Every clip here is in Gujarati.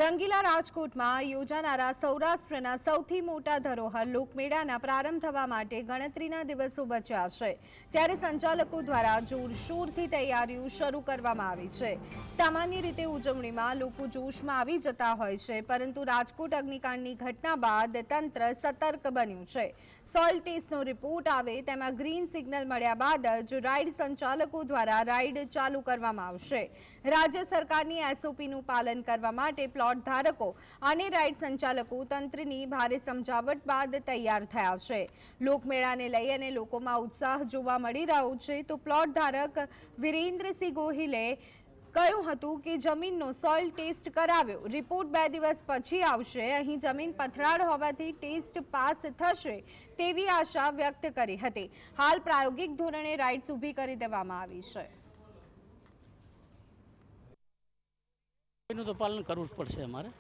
રંગીલા રાજકોટમાં યોજાનારા સૌરાષ્ટ્રના સૌથી મોટા ધરોહર લોકમેળાના પ્રારંભ થવા માટે ગણતરીના દિવસો બચ્યા છે, ત્યારે સંચાલકો દ્વારા જોરશોરથી તૈયારીઓ શરૂ કરવામાં આવી છે। સામાન્ય રીતે ઉજવણીમાં લોકો જોશમાં આવી જતા હોય છે, પરંતુ રાજકોટ અગ્નિકાંડની ઘટના બાદ તંત્ર સતર્ક બન્યું છે। સોઇલ ટેસ્ટનો રિપોર્ટ આવે તેમાં ગ્રીન સિગ્નલ મળ્યા બાદ જ રાઇડ સંચાલકો દ્વારા રાઇડ ચાલુ કરવામાં આવશે। રાજ્ય સરકારની એસઓપીનું પાલન કરવા માટે પ્લોટ ધારકો અને રાઇડ સંચાલકો તંત્રની ભારે સમજાવટ બાદ તૈયાર થયા છે। લોકમેળાને લઈ અને લોકોમાં ઉત્સાહ જોવા મળી રહ્યો છે, તો પ્લોટ ધારક વિરેન્દ્રસિંહ ગોહિલે કહ્યું હતું કે જમીનનો સોઇલ ટેસ્ટ કરાવ્યો, રિપોર્ટ 2 દિવસ પછી આવશે। અહીં જમીન પથરાળ હોવાથી ટેસ્ટ પાસ થશે તેવી આશા વ્યક્ત કરી હતી। હાલ પ્રાયોગિક ધોરણે રાઇડ્સ ઊભી કરી દેવામાં આવી છે। એનું તો પાલન કરવું જ પડશે અમારે,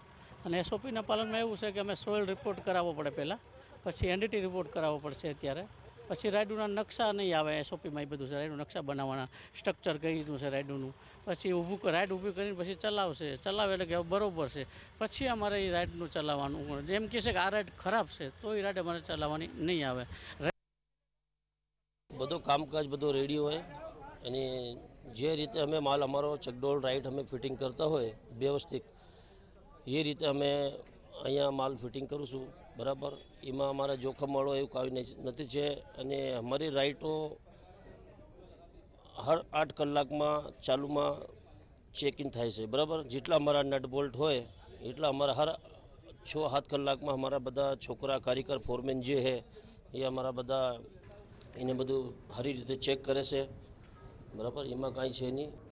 અને એસઓપીના પાલનમાં એવું છે કે અમે સોઇલ રિપોર્ટ કરાવવો પડે પહેલાં, પછી એનડીટી રિપોર્ટ કરાવવો પડશે અત્યારે, પછી રાઇડુના નકશા નહીં આવે એસઓપીમાં, એ બધું છે રાઇડનું નકશા બનાવવાના, સ્ટ્રક્ચર કઈ રીતનું છે રાઇડનું, પછી રાઇડ ઊભી કરીને પછી ચલાવે એટલે કે બરોબર છે, પછી અમારે એ રાઇડનું ચલાવવાનું એમ કહે છે કે આ રાઇડ ખરાબ છે તો એ રાઇડ અમારે ચલાવવાની નહીં આવે। બધું કામકાજ બધું રેડી હોય અને જે રીતે અમે માલ અમારો ચકડોળ રાઇડ અમે ફિટિંગ કરતા હોય વ્યવસ્થિત, એ રીતે અમે અહીંયા માલ ફિટિંગ કરું છું બરાબર। એમાં અમારે જોખમ મળો એવું કાંઈ નથી છે, અને અમારી રાઇટો હર 8 કલાકમાં ચાલુમાં ચેકિંગ થાય છે બરાબર। જેટલા અમારા નટ બોલ્ટ હોય એટલા અમારા હર 6-7 કલાકમાં અમારા બધા છોકરા કારીગર ફોરમેન જે છે એ અમારા બધા એને બધું સારી રીતે ચેક કરે છે બરાબર, એમાં કાંઈ છે નહીં।